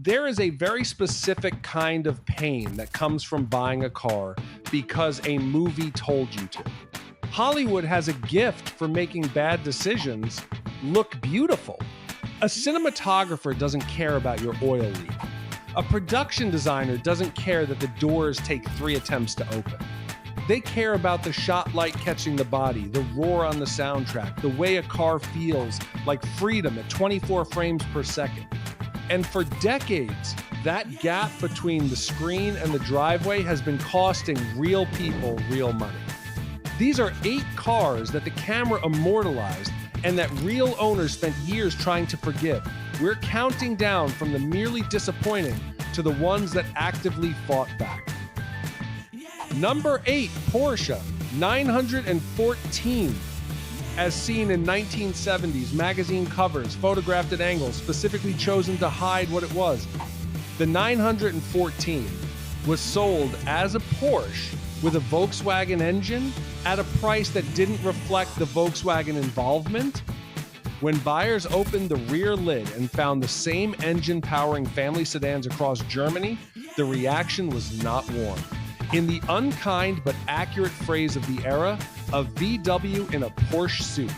There is a very specific kind of pain that comes from buying a car because a movie told you to. Hollywood has a gift for making bad decisions look beautiful. A cinematographer doesn't care about your oil leak. A production designer doesn't care that the doors take 3 attempts to open. They care about the shot light catching the body, the roar on the soundtrack, the way a car feels like freedom at 24 frames per second. And for decades, that gap between the screen and the driveway has been costing real people real money. These are 8 cars that the camera immortalized and that real owners spent years trying to forgive. We're counting down from the merely disappointing to the ones that actively fought back. Number 8, Porsche 914. As seen in 1970s magazine covers, photographed at angles, specifically chosen to hide what it was. The 914 was sold as a Porsche with a Volkswagen engine at a price that didn't reflect the Volkswagen involvement. When buyers opened the rear lid and found the same engine powering family sedans across Germany, the reaction was not warm. In the unkind but accurate phrase of the era, a VW in a Porsche suit.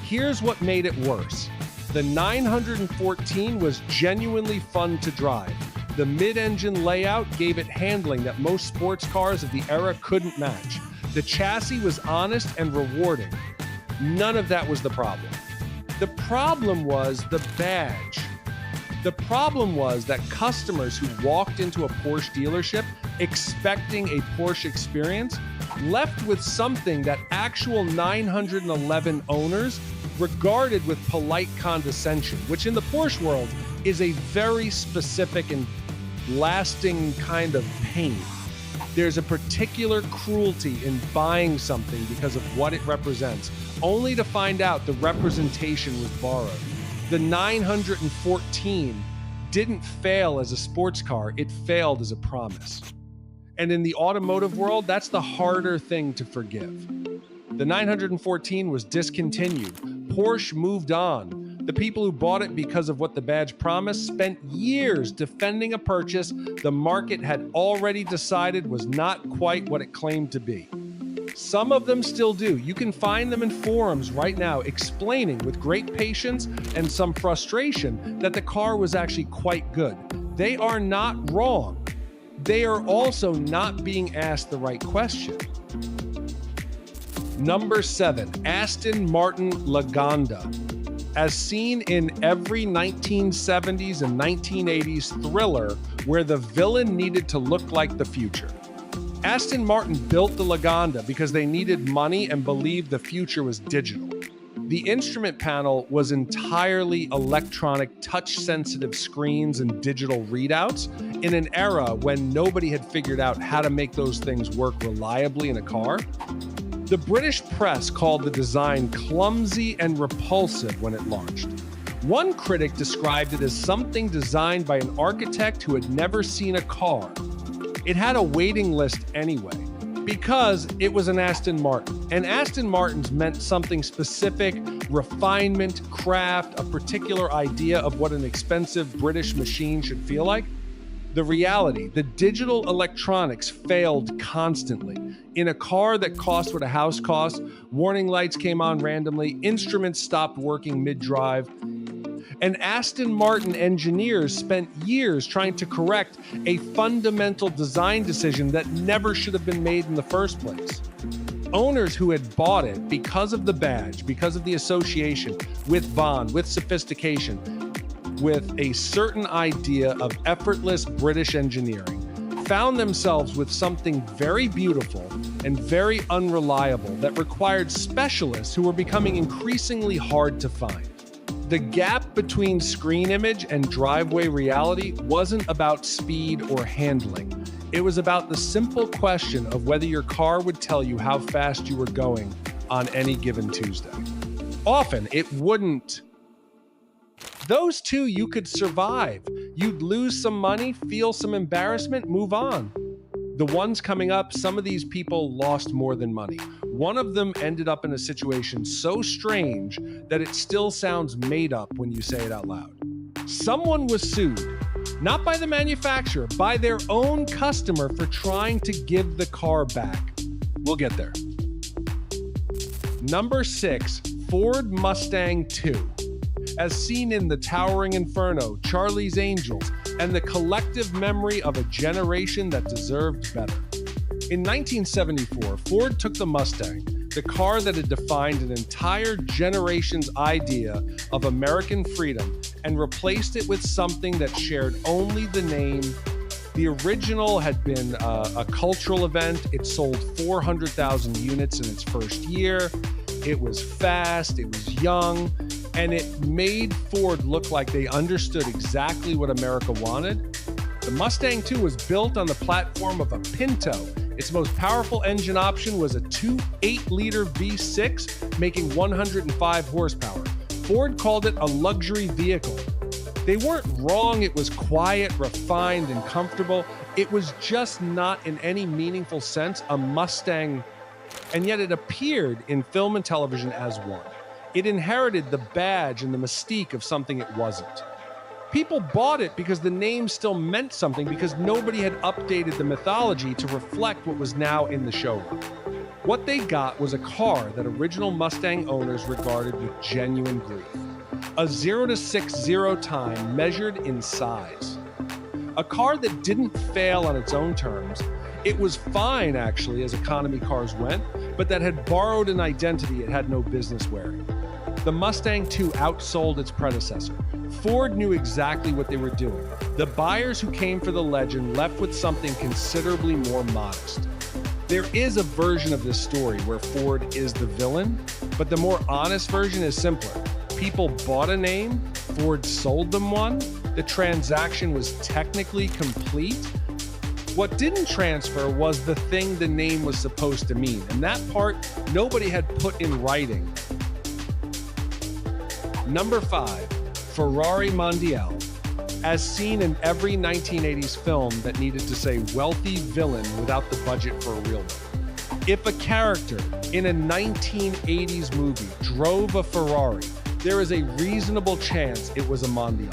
Here's what made it worse. The 914 was genuinely fun to drive. The mid-engine layout gave it handling that most sports cars of the era couldn't match. The chassis was honest and rewarding. None of that was the problem. The problem was the badge. The problem was that customers who walked into a Porsche dealership expecting a Porsche experience left with something that actual 911 owners regarded with polite condescension, which in the Porsche world is a very specific and lasting kind of pain. There's a particular cruelty in buying something because of what it represents, only to find out the representation was borrowed. The 914 didn't fail as a sports car, it failed as a promise. And in the automotive world, that's the harder thing to forgive. The 914 was discontinued. Porsche moved on. The people who bought it because of what the badge promised spent years defending a purchase the market had already decided was not quite what it claimed to be. Some of them still do. You can find them in forums right now explaining with great patience and some frustration that the car was actually quite good. They are not wrong. They are also not being asked the right question. Number 7, Aston Martin Lagonda. As seen in every 1970s and 1980s thriller where the villain needed to look like the future. Aston Martin built the Lagonda because they needed money and believed the future was digital. The instrument panel was entirely electronic, touch-sensitive screens and digital readouts in an era when nobody had figured out how to make those things work reliably in a car. The British press called the design clumsy and repulsive when it launched. One critic described it as something designed by an architect who had never seen a car. It had a waiting list anyway, because it was an Aston Martin. And Aston Martins meant something specific, refinement, craft, a particular idea of what an expensive British machine should feel like. The reality, the digital electronics failed constantly. In a car that cost what a house cost, warning lights came on randomly, instruments stopped working mid-drive, and Aston Martin engineers spent years trying to correct a fundamental design decision that never should have been made in the first place. Owners who had bought it because of the badge, because of the association with Bond, with sophistication, with a certain idea of effortless British engineering, found themselves with something very beautiful and very unreliable that required specialists who were becoming increasingly hard to find. The gap between screen image and driveway reality wasn't about speed or handling. It was about the simple question of whether your car would tell you how fast you were going on any given Tuesday. Often, it wouldn't. Those two you could survive. You'd lose some money, feel some embarrassment, move on. The ones coming up, some of these people lost more than money. One of them ended up in a situation so strange that it still sounds made up when you say it out loud. Someone was sued. Not by the manufacturer, by their own customer for trying to give the car back. We'll get there. Number 6, Ford Mustang II. As seen in The Towering Inferno, Charlie's Angels, and the collective memory of a generation that deserved better. In 1974, Ford took the Mustang, the car that had defined an entire generation's idea of American freedom, and replaced it with something that shared only the name. The original had been a cultural event. It sold 400,000 units in its first year. It was fast, it was young, and it made Ford look like they understood exactly what America wanted. The Mustang II was built on the platform of a Pinto. Its most powerful engine option was a 2.8-liter V6, making 105 horsepower. Ford called it a luxury vehicle. They weren't wrong. It was quiet, refined, and comfortable. It was just not in any meaningful sense a Mustang, and yet it appeared in film and television as one. It inherited the badge and the mystique of something it wasn't. People bought it because the name still meant something, because nobody had updated the mythology to reflect what was now in the showroom. What they got was a car that original Mustang owners regarded with genuine grief. A 0 to 60 time measured in size. A car that didn't fail on its own terms. It was fine, actually, as economy cars went, but that had borrowed an identity it had no business wearing. The Mustang II outsold its predecessor. Ford knew exactly what they were doing. The buyers who came for the legend left with something considerably more modest. There is a version of this story where Ford is the villain, but the more honest version is simpler. People bought a name, Ford sold them one, the transaction was technically complete. What didn't transfer was the thing the name was supposed to mean, and that part nobody had put in writing. Number 5, Ferrari Mondial. As seen in every 1980s film that needed to say wealthy villain without the budget for a real one. If a character in a 1980s movie drove a Ferrari, there is a reasonable chance it was a Mondial.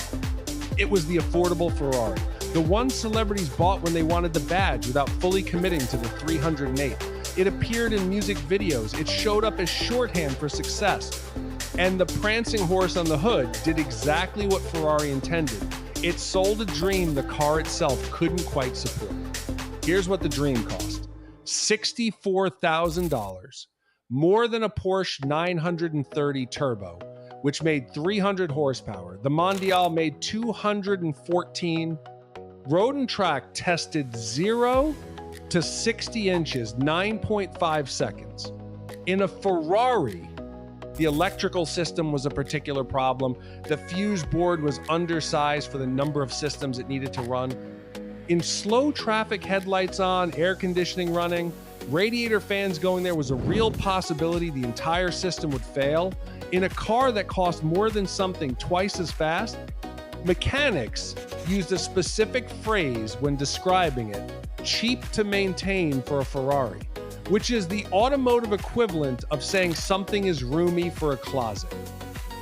It was the affordable Ferrari, the one celebrities bought when they wanted the badge without fully committing to the 308. It appeared in music videos. It showed up as shorthand for success. And the prancing horse on the hood did exactly what Ferrari intended. It sold a dream the car itself couldn't quite support. Here's what the dream cost. $64,000, more than a Porsche 930 Turbo, which made 300 horsepower. The Mondial made 214. Road and Track tested 0 to 60 inches, 9.5 seconds. In a Ferrari, the electrical system was a particular problem. The fuse board was undersized for the number of systems it needed to run. In slow traffic, headlights on, air conditioning running, radiator fans going, there was a real possibility the entire system would fail. In a car that cost more than something twice as fast, mechanics used a specific phrase when describing it: cheap to maintain for a Ferrari, which is the automotive equivalent of saying something is roomy for a closet.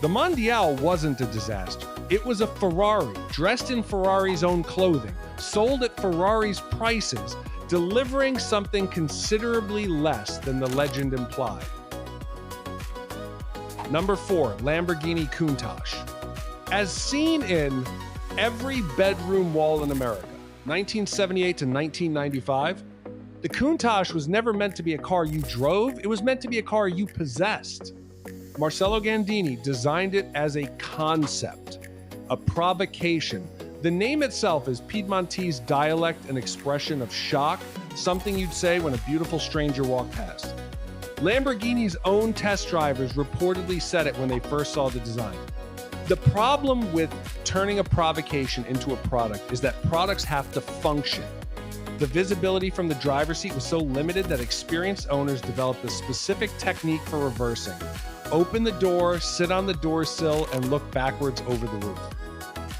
The Mondial wasn't a disaster. It was a Ferrari, dressed in Ferrari's own clothing, sold at Ferrari's prices, delivering something considerably less than the legend implied. Number 4, Lamborghini Countach. As seen in every bedroom wall in America, 1978 to 1995, the Countach was never meant to be a car you drove. It was meant to be a car you possessed. Marcello Gandini designed it as a concept, a provocation. The name itself is Piedmontese dialect and expression of shock, something you'd say when a beautiful stranger walked past. Lamborghini's own test drivers reportedly said it when they first saw the design. The problem with turning a provocation into a product is that products have to function. The visibility from the driver's seat was so limited that experienced owners developed a specific technique for reversing. Open the door, sit on the door sill, and look backwards over the roof.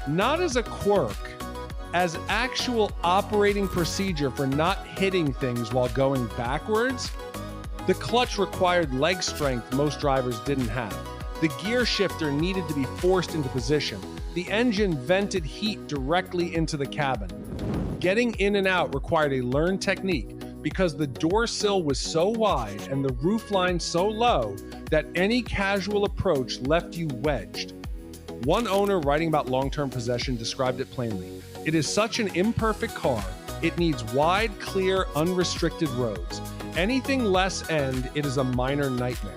Not as a quirk, as actual operating procedure for not hitting things while going backwards. The clutch required leg strength most drivers didn't have. The gear shifter needed to be forced into position. The engine vented heat directly into the cabin. Getting in and out required a learned technique because the door sill was so wide and the roofline so low that any casual approach left you wedged. One owner writing about long-term possession described it plainly. It is such an imperfect car, it needs wide, clear, unrestricted roads. Anything less end, it is a minor nightmare.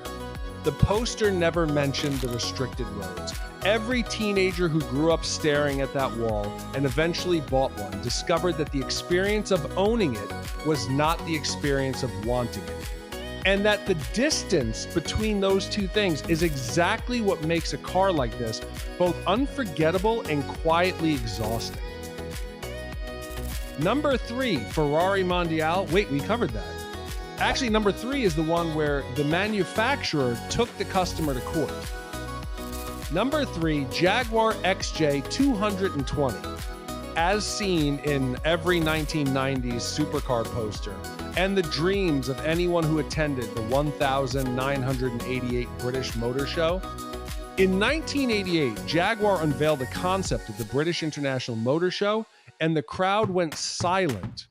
The poster never mentioned the restricted roads. Every teenager who grew up staring at that wall and eventually bought one discovered that the experience of owning it was not the experience of wanting it. And that the distance between those two things is exactly what makes a car like this both unforgettable and quietly exhausting. Number 3, Ferrari Mondial. Wait, we covered that. Actually, number 3 is the one where the manufacturer took the customer to court. Number 3, Jaguar XJ 220. As seen in every 1990s supercar poster, and the dreams of anyone who attended the 1988 British Motor Show. In 1988, Jaguar unveiled the concept of the British International Motor Show, and the crowd went silent.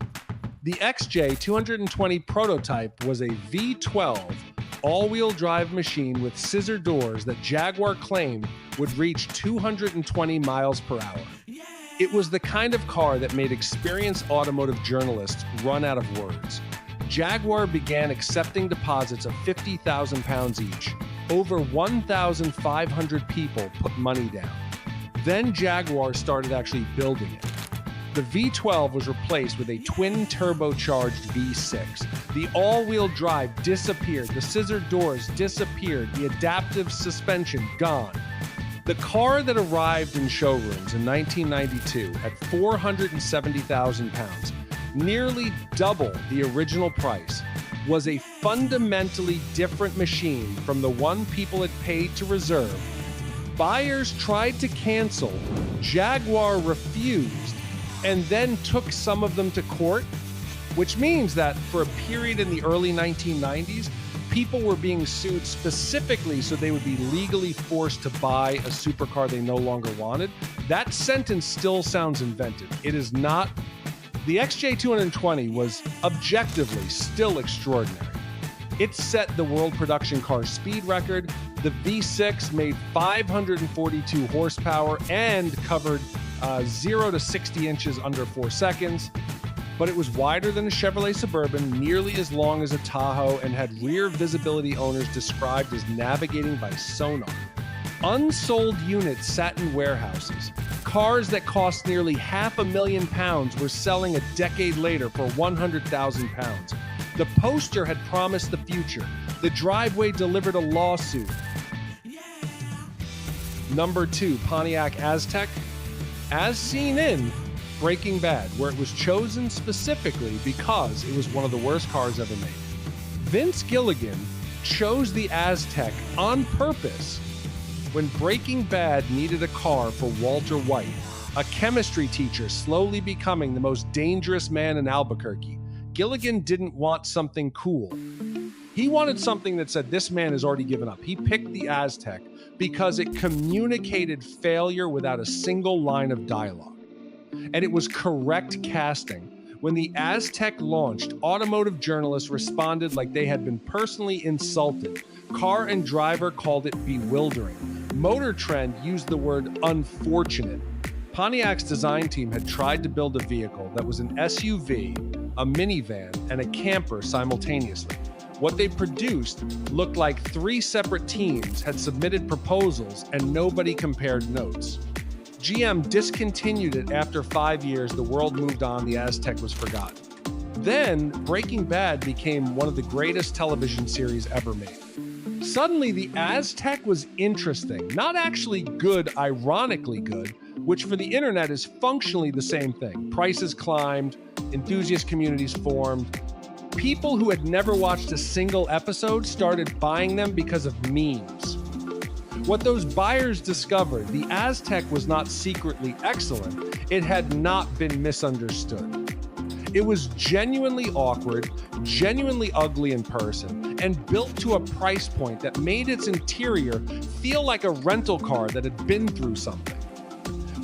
The XJ 220 prototype was a V12 all-wheel drive machine with scissor doors that Jaguar claimed would reach 220 miles per hour. It was the kind of car that made experienced automotive journalists run out of words. Jaguar began accepting deposits of £50,000 each. Over 1,500 people put money down. Then Jaguar started actually building it. The V12 was replaced with a twin turbocharged V6. The all-wheel drive disappeared, the scissor doors disappeared, the adaptive suspension gone. The car that arrived in showrooms in 1992 at £470,000, nearly double the original price, was a fundamentally different machine from the one people had paid to reserve. Buyers tried to cancel, Jaguar refused, and then took some of them to court, which means that for a period in the early 1990s, people were being sued specifically so they would be legally forced to buy a supercar they no longer wanted. That sentence still sounds invented. It is not. The XJ220 was objectively still extraordinary. It set the world production car speed record. The V6 made 542 horsepower and covered 0 to 60 inches under 4 seconds. But it was wider than a Chevrolet Suburban, nearly as long as a Tahoe, and had rear visibility owners described as navigating by sonar. Unsold units sat in warehouses. Cars that cost nearly £500,000 were selling a decade later for £100,000. The poster had promised the future. The driveway delivered a lawsuit. Number 2, Pontiac Aztek. As seen in Breaking Bad, where it was chosen specifically because it was one of the worst cars ever made. Vince Gilligan chose the Aztek on purpose when Breaking Bad needed a car for Walter White, a chemistry teacher slowly becoming the most dangerous man in Albuquerque. Gilligan didn't want something cool. He wanted something that said, this man has already given up. He picked the Aztek because it communicated failure without a single line of dialogue. And it was correct casting. When the Aztek launched, automotive journalists responded like they had been personally insulted. Car and Driver called it bewildering. Motor Trend used the word unfortunate. Pontiac's design team had tried to build a vehicle that was an SUV, a minivan, and a camper simultaneously. What they produced looked like 3 separate teams had submitted proposals and nobody compared notes. GM discontinued it after 5 years. The world moved on. The Aztek was forgotten. Then Breaking Bad became one of the greatest television series ever made. Suddenly, the Aztek was interesting, not actually good, ironically good, which for the internet is functionally the same thing. Prices climbed, enthusiast communities formed. People who had never watched a single episode started buying them because of memes. What those buyers discovered, the Aztek was not secretly excellent, it had not been misunderstood. It was genuinely awkward, genuinely ugly in person, and built to a price point that made its interior feel like a rental car that had been through something.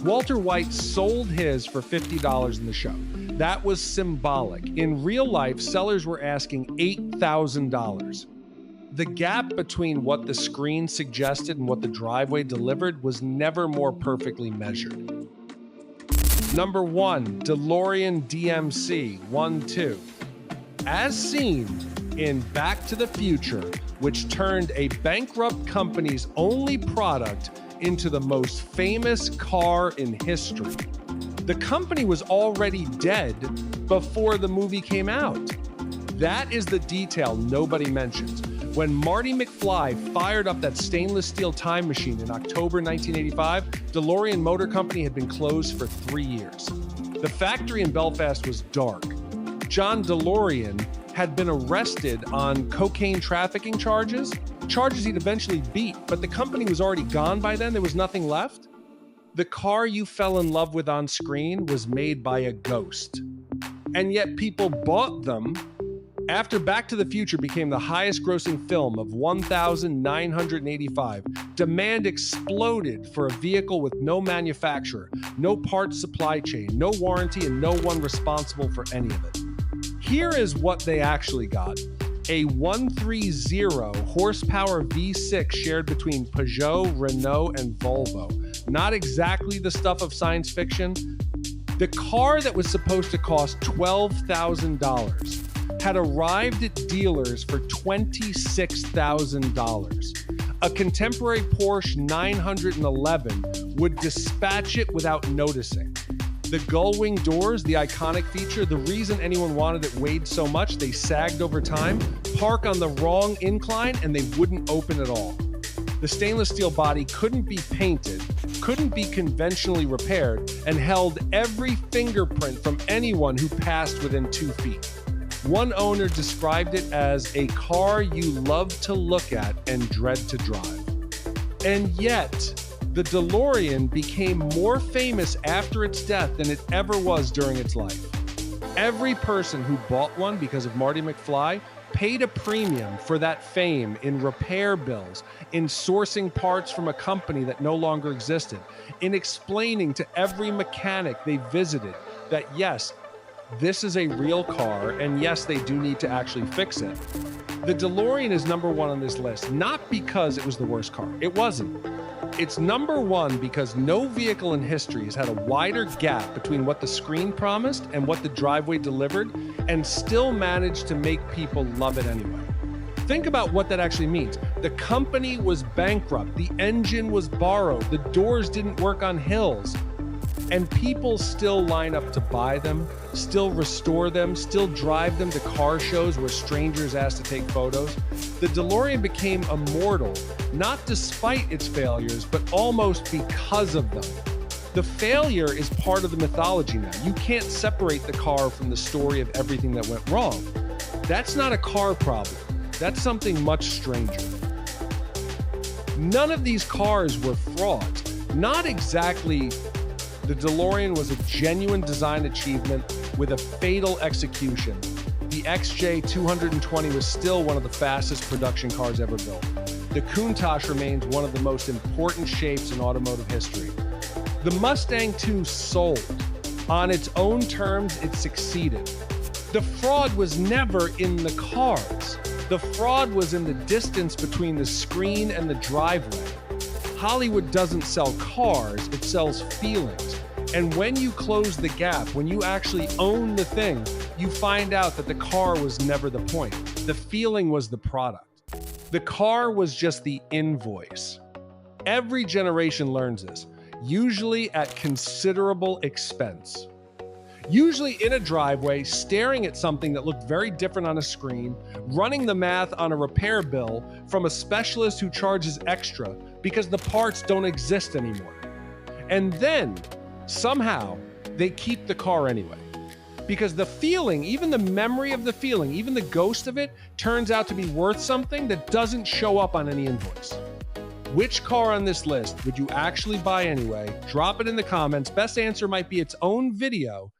Walter White sold his for $50 in the show. That was symbolic. In real life, sellers were asking $8,000. The gap between what the screen suggested and what the driveway delivered was never more perfectly measured. Number 1, DeLorean DMC 1-2. As seen in Back to the Future, which turned a bankrupt company's only product into the most famous car in history. The company was already dead before the movie came out. That is the detail nobody mentions. When Marty McFly fired up that stainless steel time machine in October 1985, DeLorean Motor Company had been closed for 3 years. The factory in Belfast was dark. John DeLorean had been arrested on cocaine trafficking charges he'd eventually beat, but the company was already gone by then. There was nothing left. The car you fell in love with on screen was made by a ghost. And yet people bought them. After Back to the Future became the highest grossing film of 1,985, demand exploded for a vehicle with no manufacturer, no parts supply chain, no warranty, and no one responsible for any of it. Here is what they actually got. A 130 horsepower V6 shared between Peugeot, Renault, and Volvo. Not exactly the stuff of science fiction. The car that was supposed to cost $12,000 had arrived at dealers for $26,000. A contemporary Porsche 911 would dispatch it without noticing. The gull-wing doors, the iconic feature, the reason anyone wanted it weighed so much, they sagged over time, park on the wrong incline, and they wouldn't open at all. The stainless steel body couldn't be painted, couldn't be conventionally repaired, and held every fingerprint from anyone who passed within 2 feet. One owner described it as a car you love to look at and dread to drive. And yet, the DeLorean became more famous after its death than it ever was during its life. Every person who bought one because of Marty McFly paid a premium for that fame in repair bills, in sourcing parts from a company that no longer existed, in explaining to every mechanic they visited that yes, this is a real car, and yes, they do need to actually fix it. The DeLorean is number 1 on this list, not because it was the worst car. It wasn't. It's number 1 because no vehicle in history has had a wider gap between what the screen promised and what the driveway delivered, and still managed to make people love it anyway. Think about what that actually means. The company was bankrupt, the engine was borrowed, the doors didn't work on hills, and people still line up to buy them, still restore them, still drive them to car shows where strangers ask to take photos. The DeLorean became immortal, not despite its failures, but almost because of them. The failure is part of the mythology now. You can't separate the car from the story of everything that went wrong. That's not a car problem. That's something much stranger. None of these cars were frauds. Not exactly. The DeLorean was a genuine design achievement with a fatal execution. The XJ220 was still one of the fastest production cars ever built. The Countach remains one of the most important shapes in automotive history. The Mustang II sold. On its own terms, it succeeded. The fraud was never in the cars. The fraud was in the distance between the screen and the driveway. Hollywood doesn't sell cars, it sells feelings. And when you close the gap, when you actually own the thing, you find out that the car was never the point. The feeling was the product. The car was just the invoice. Every generation learns this, usually at considerable expense. Usually in a driveway, staring at something that looked very different on a screen, running the math on a repair bill from a specialist who charges extra because the parts don't exist anymore. And then, somehow, they keep the car anyway. Because the feeling, even the memory of the feeling, even the ghost of it, turns out to be worth something that doesn't show up on any invoice. Which car on this list would you actually buy anyway? Drop it in the comments. Best answer might be its own video.